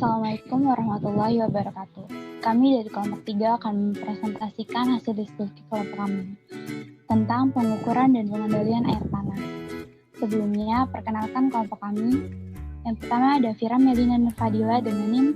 Assalamualaikum warahmatullahi wabarakatuh. Kami dari kelompok 3 akan mempresentasikan hasil diskusi kelompok kami tentang pengukuran dan pengendalian air tanah. Sebelumnya, perkenalkan kelompok kami. Yang pertama ada Fira Melina Nurfadila dengan NIM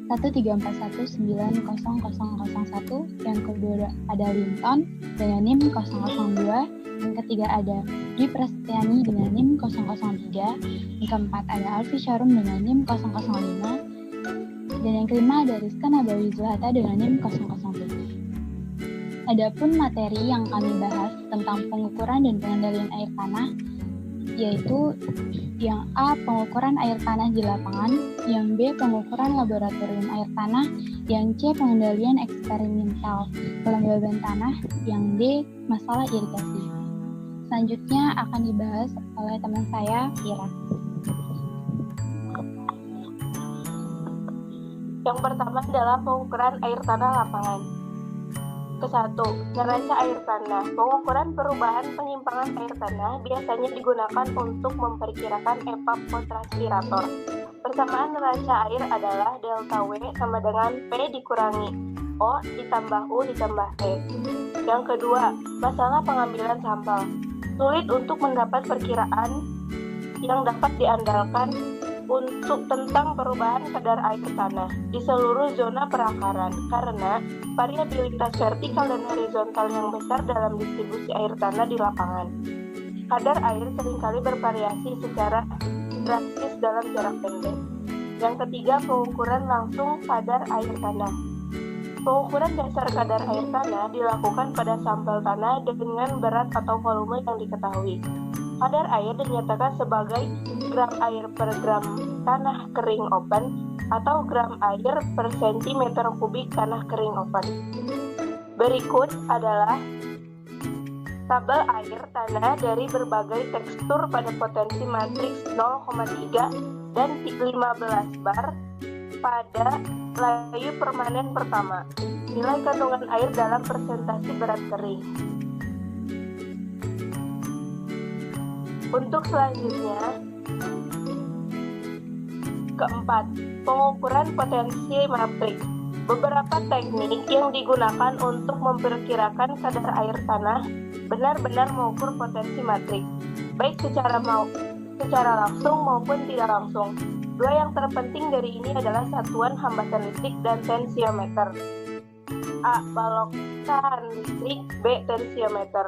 134190001. Yang kedua ada Linton dengan NIM 002. Yang ketiga ada Dwi Prasetyani dengan NIM 003. Yang keempat ada Alfi Syarum dengan NIM 005. Dan yang kelima ada Rizka Nabawi Zuhata dengan NIM 007. Adapun materi yang kami bahas tentang pengukuran dan pengendalian air tanah, yaitu yang A. Pengukuran air tanah di lapangan, yang B. Pengukuran laboratorium air tanah, yang C. Pengendalian eksperimental kelembaban tanah, yang D. Masalah irigasi. Selanjutnya akan dibahas oleh teman saya, Fira. Yang pertama adalah pengukuran air tanah lapangan. Ke-1, neraca air tanah. Pengukuran perubahan penyimpangan air tanah biasanya digunakan untuk memperkirakan evapotranspirator. Persamaan neraca air adalah delta W sama dengan P dikurangi O ditambah U ditambah T. Yang kedua, masalah pengambilan sampel. Sulit untuk mendapat perkiraan yang dapat diandalkan untuk tentang perubahan kadar air tanah di seluruh zona perakaran karena variabilitas vertikal dan horizontal yang besar dalam distribusi air tanah di lapangan. Kadar air seringkali bervariasi secara drastis dalam jarak pendek. Yang ketiga, pengukuran langsung kadar air tanah. Pengukuran dasar kadar air tanah dilakukan pada sampel tanah dengan berat atau volume yang diketahui. Kadar air dinyatakan sebagai gram air per gram tanah kering open atau gram air per sentimeter kubik tanah kering open. Berikut adalah tabel air tanah dari berbagai tekstur pada potensi matriks 0,3 dan 15 bar pada layu permanen pertama. Nilai kandungan air dalam persentase berat kering. Untuk selanjutnya, keempat, pengukuran potensi matriks. Beberapa teknik yang digunakan untuk memperkirakan kadar air tanah benar-benar mengukur potensi matriks, baik secara langsung maupun tidak langsung. Dua yang terpenting dari ini adalah satuan hambatan listrik dan tensiometer. A. Balokan listrik, B. Tensiometer.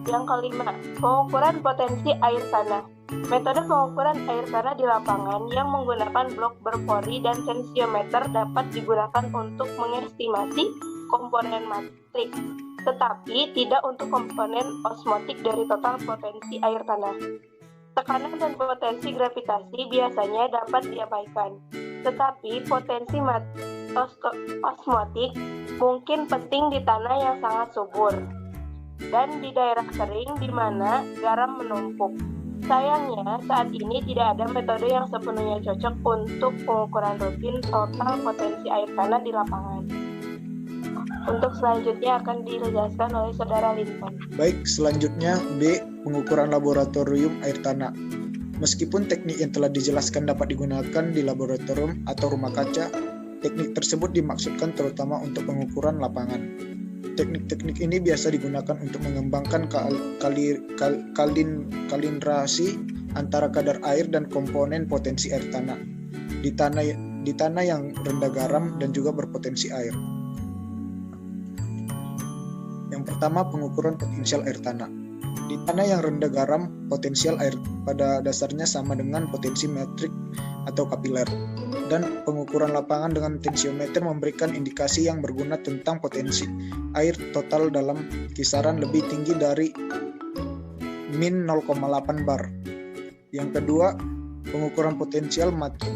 Yang kelima, pengukuran potensi air tanah. Metode pengukuran air tanah di lapangan yang menggunakan blok berpori dan tensiometer dapat digunakan untuk mengestimasi komponen matriks, tetapi tidak untuk komponen osmotik dari total potensi air tanah. Tekanan dan potensi gravitasi biasanya dapat diabaikan, tetapi potensi osmotik mungkin penting di tanah yang sangat subur dan di daerah kering di mana garam menumpuk. Sayangnya, saat ini tidak ada metode yang sepenuhnya cocok untuk pengukuran rutin total potensi air tanah di lapangan. Untuk selanjutnya akan dijelaskan oleh Saudara Linton. Baik, selanjutnya B. Pengukuran laboratorium air tanah. Meskipun teknik yang telah dijelaskan dapat digunakan di laboratorium atau rumah kaca, teknik tersebut dimaksudkan terutama untuk pengukuran lapangan. Teknik-teknik ini biasa digunakan untuk mengembangkan kalibrasi antara kadar air dan komponen potensi air tanah di tanah yang rendah garam dan juga berpotensi air. Yang pertama, pengukuran potensial air tanah. Di tanah yang rendah garam, potensial air pada dasarnya sama dengan potensi metrik atau kapiler. Dan pengukuran lapangan dengan tensiometer memberikan indikasi yang berguna tentang potensi air total dalam kisaran lebih tinggi dari min 0,8 bar. Yang kedua, pengukuran potensial matrik.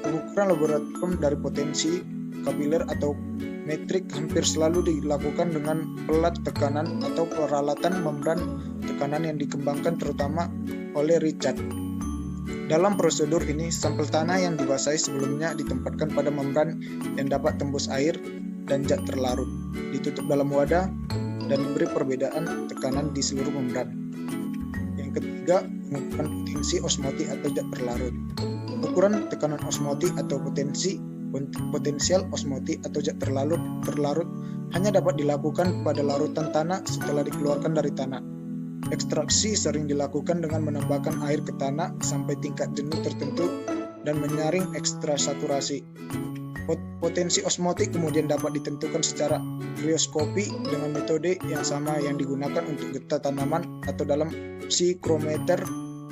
Pengukuran laboratorium dari potensi kapiler atau metrik hampir selalu dilakukan dengan pelat tekanan atau peralatan membran tekanan yang dikembangkan terutama oleh Richard. Dalam prosedur ini, sampel tanah yang dibasahi sebelumnya ditempatkan pada membran yang dapat tembus air dan zat terlarut, ditutup dalam wadah, dan diberi perbedaan tekanan di seluruh membran. Yang ketiga, pengukuran potensi osmotik atau zat terlarut. Ukuran tekanan osmotik atau potensial osmotik atau zat terlarut hanya dapat dilakukan pada larutan tanah setelah dikeluarkan dari tanah. Ekstraksi sering dilakukan dengan menambahkan air ke tanah sampai tingkat jenuh tertentu dan menyaring ekstrasaturasi. Potensi osmotik kemudian dapat ditentukan secara krioskopi dengan metode yang sama yang digunakan untuk getah tanaman atau dalam psikrometer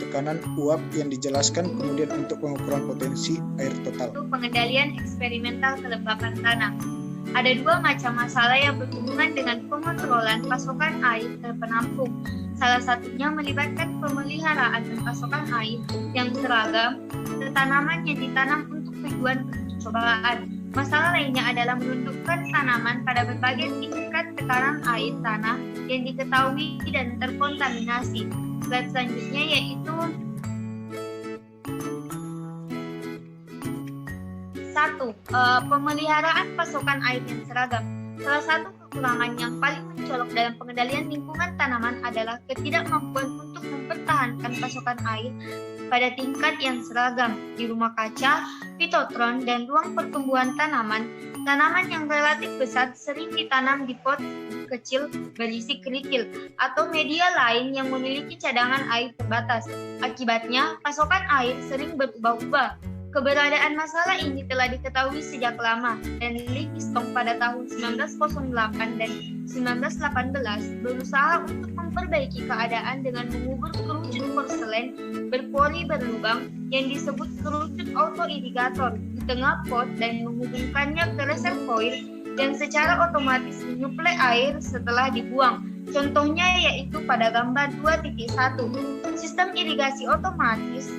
tekanan uap yang dijelaskan kemudian untuk pengukuran potensi air total. Untuk pengendalian eksperimental kelembapan tanah. Ada dua macam masalah yang berhubungan dengan pengontrolan pasokan air ke penampung. Salah satunya melibatkan pemeliharaan dan pasokan air yang seragam ke tanaman yang ditanam untuk tujuan percobaan. Masalah lainnya adalah menundukkan tanaman pada berbagai tingkat tekanan air tanah yang diketahui dan terkontaminasi. Slide selanjutnya yaitu 1. Pemeliharaan pasokan air yang seragam. Salah satu kekurangan yang paling mencolok dalam pengendalian lingkungan tanaman adalah ketidakmampuan untuk mempertahankan pasokan air pada tingkat yang seragam. Di rumah kaca, fitotron, dan ruang pertumbuhan tanaman yang relatif besar sering ditanam di pot kecil berisi kerikil atau media lain yang memiliki cadangan air terbatas. Akibatnya, pasokan air sering berubah-ubah. Keberadaan masalah ini telah diketahui sejak lama, dan Livingstone pada tahun 1908 dan 1918 berusaha untuk memperbaiki keadaan dengan mengubur kerucut porselen berpori berlubang yang disebut kerucut autoirrigator di tengah pot dan menghubungkannya ke reservoir yang secara otomatis menyuplai air setelah dibuang. Contohnya yaitu pada gambar 2.1. Sistem irigasi otomatis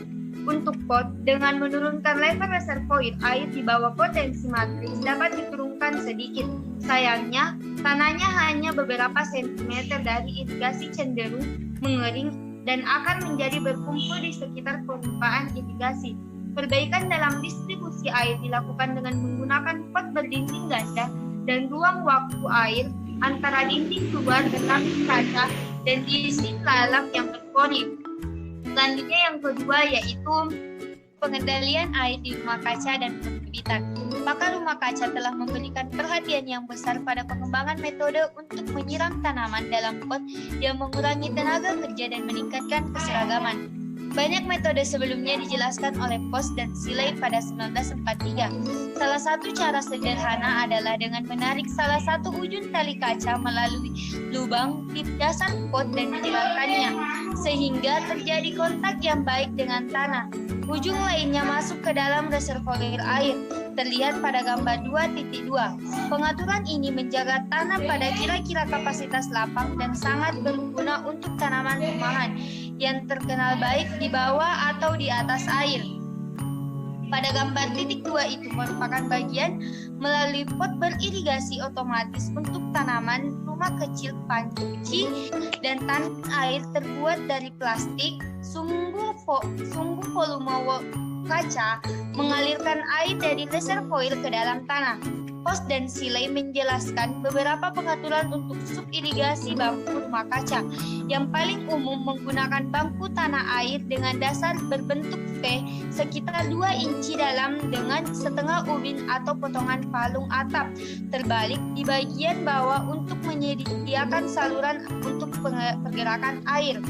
untuk pot dengan menurunkan level reservoir air di bawah potensi matriks dapat diturunkan sedikit. Sayangnya, tanahnya hanya beberapa sentimeter dari irigasi cenderung mengering dan akan menjadi berkumpul di sekitar permukaan irigasi. Perbaikan dalam distribusi air dilakukan dengan menggunakan pot berdinding ganda dan ruang waktu air antara dinding luar dengan kaca dan diisi lalap yang berpori. Selanjutnya yang kedua yaitu pengendalian air di rumah kaca dan penerbitan. Pakar rumah kaca telah memberikan perhatian yang besar pada pengembangan metode untuk menyiram tanaman dalam pot yang mengurangi tenaga kerja dan meningkatkan keseragaman. Banyak metode sebelumnya dijelaskan oleh Post dan Seeley pada 1943. Salah satu cara sederhana adalah dengan menarik salah satu ujung tali kaca melalui lubang di dasar pot dan menyiramkannya, sehingga terjadi kontak yang baik dengan tanah. Ujung lainnya masuk ke dalam reservoir air, terlihat pada gambar 2.2. Pengaturan ini menjaga tanah pada kira-kira kapasitas lapang dan sangat berguna untuk tanaman rumahan yang terkenal baik di bawah atau di atas air. Pada gambar 2 itu merupakan bagian melalui pot beririgasi otomatis untuk tanaman rumah kecil panci dan tank air terbuat dari plastik. Sumbu volume kaca mengalirkan air dari reservoir ke dalam tanah. Post dan Seeley menjelaskan beberapa pengaturan untuk subirigasi bangku rumah kaca. Yang paling umum menggunakan bangku tanah air dengan dasar berbentuk V sekitar 2 inci dalam dengan setengah ubin atau potongan palung atap terbalik di bagian bawah untuk menyediakan saluran untuk pergerakan air.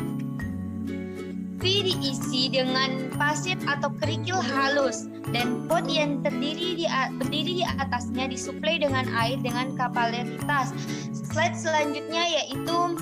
V diisi dengan pasir atau kerikil halus dan pot yang berdiri di atasnya disuplai dengan air dengan kapilaritas. Slide selanjutnya yaitu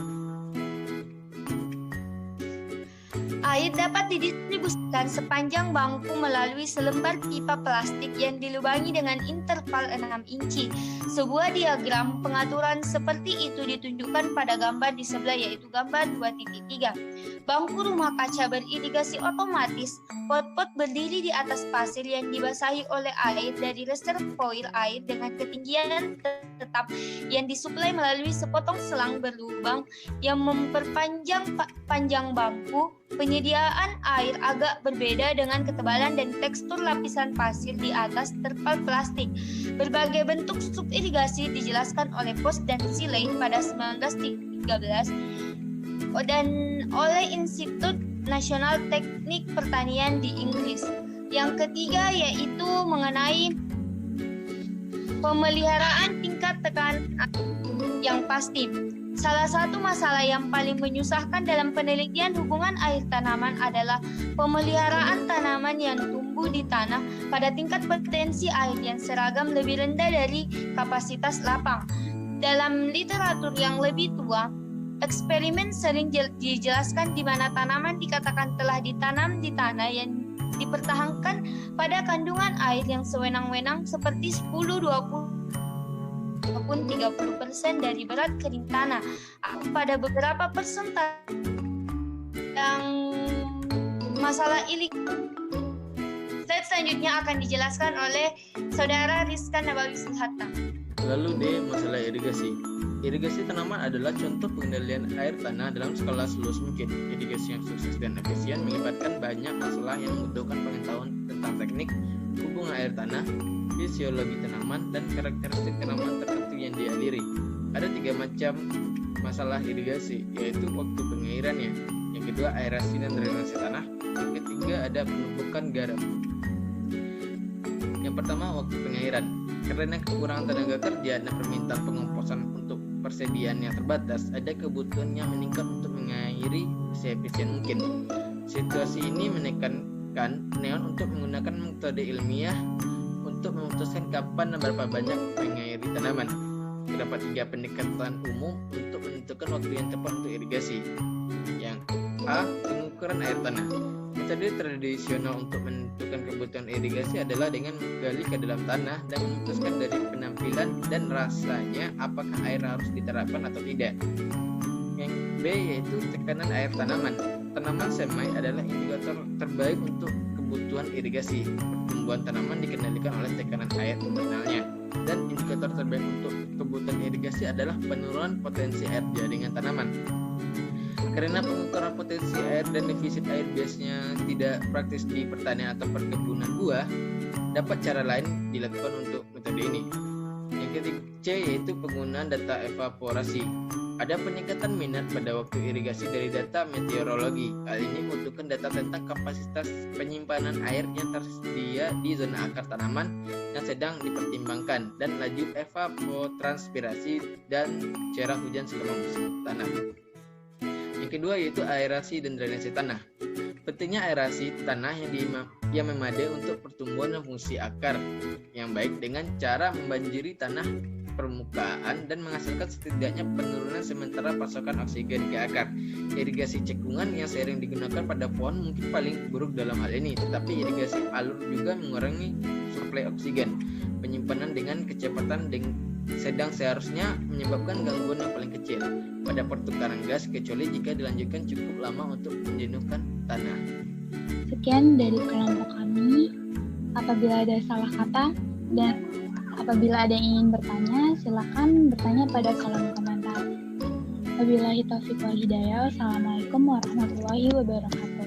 air dapat didistribusikan sepanjang bangku melalui selembar pipa plastik yang dilubangi dengan interval 6 inci. Sebuah diagram pengaturan seperti itu ditunjukkan pada gambar di sebelah yaitu gambar 2.3. Bangku rumah kaca beririgasi otomatis, pot-pot berdiri di atas pasir yang dibasahi oleh air dari reservoir air dengan ketinggian tetap yang disuplai melalui sepotong selang berlubang yang memperpanjang panjang bangku. Penyediaan air agak berbeda dengan ketebalan dan tekstur lapisan pasir di atas terpal plastik. Berbagai bentuk subirigasi dijelaskan oleh Post dan Seeley pada 1913 dan oleh Institut Nasional Teknik Pertanian di Inggris. Yang ketiga yaitu mengenai pemeliharaan tingkat tekanan yang pasti. Salah satu masalah yang paling menyusahkan dalam penelitian hubungan air tanaman adalah pemeliharaan tanaman yang tumbuh di tanah pada tingkat potensi air yang seragam lebih rendah dari kapasitas lapang. Dalam literatur yang lebih tua, eksperimen sering dijelaskan di mana tanaman dikatakan telah ditanam di tanah yang dipertahankan pada kandungan air yang sewenang-wenang seperti 10, 20, maupun 30% dari berat kering tanah. Pada beberapa persentase yang masalah ini. Slide selanjutnya akan dijelaskan oleh Saudara Rizka Nabawi Hatta. Lalu D, masalah irigasi. Irigasi tanaman adalah contoh pengendalian air tanah dalam skala seluas mungkin. Irigasi yang sukses dan efisien melibatkan banyak masalah yang membutuhkan pengetahuan tentang teknik, hubungan air tanah, fisiologi tanaman, dan karakteristik tanaman tertentu yang dialiri. Ada 3 macam masalah irigasi, yaitu waktu pengairannya. Yang kedua, aerasi dan drainase tanah. Yang ketiga, ada penumpukan garam. Yang pertama, waktu pengairan. Karena kekurangan tenaga kerja dan permintaan pengomposan untuk persediaan yang terbatas, ada kebutuhan yang meningkat untuk mengairi seefisien mungkin. Situasi ini menekankan Neon untuk menggunakan metode ilmiah untuk memutuskan kapan dan berapa banyak mengairi tanaman. Terdapat 3 pendekatan umum untuk menentukan waktu yang tepat untuk irigasi. Yang A, pengukuran air tanah. Metode tradisional untuk menentukan kebutuhan irigasi adalah dengan menggali ke dalam tanah dan memutuskan dari penampilan dan rasanya apakah air harus diterapkan atau tidak. Yang B yaitu tekanan air tanaman. Tanaman semai adalah indikator terbaik untuk kebutuhan irigasi. Pertumbuhan tanaman dikendalikan oleh tekanan air internalnya. Dan indikator terbaik untuk kebutuhan irigasi adalah penurunan potensi air jaringan tanaman. Karena pengukuran potensi air dan defisit air biasanya tidak praktis di pertanian atau perkebunan buah, dapat cara lain dilakukan untuk metode ini. Yang ketiga C yaitu penggunaan data evaporasi. Ada peningkatan minat pada waktu irigasi dari data meteorologi. Hal ini membutuhkan data tentang kapasitas penyimpanan air yang tersedia di zona akar tanaman yang sedang dipertimbangkan dan laju evapotranspirasi dan curah hujan selama musim tanam. Yang kedua yaitu aerasi dan drainase tanah. Pentingnya aerasi tanah yang memadai untuk pertumbuhan dan fungsi akar yang baik dengan cara membanjiri tanah permukaan dan menghasilkan setidaknya penurunan sementara pasokan oksigen ke akar. Irigasi cekungan yang sering digunakan pada pohon mungkin paling buruk dalam hal ini, tetapi irigasi alur juga mengurangi suplai oksigen. Penyimpanan dengan kecepatan sedang seharusnya menyebabkan gangguan yang paling kecil pada pertukaran gas, kecuali jika dilanjutkan cukup lama untuk menjenuhkan tanah. Sekian dari kelompok kami. Apabila ada salah kata dan apabila ada yang ingin bertanya, silakan bertanya pada kolom komentar. Wabillahi taufiq wal hidayah. Wassalamualaikum warahmatullahi wabarakatuh.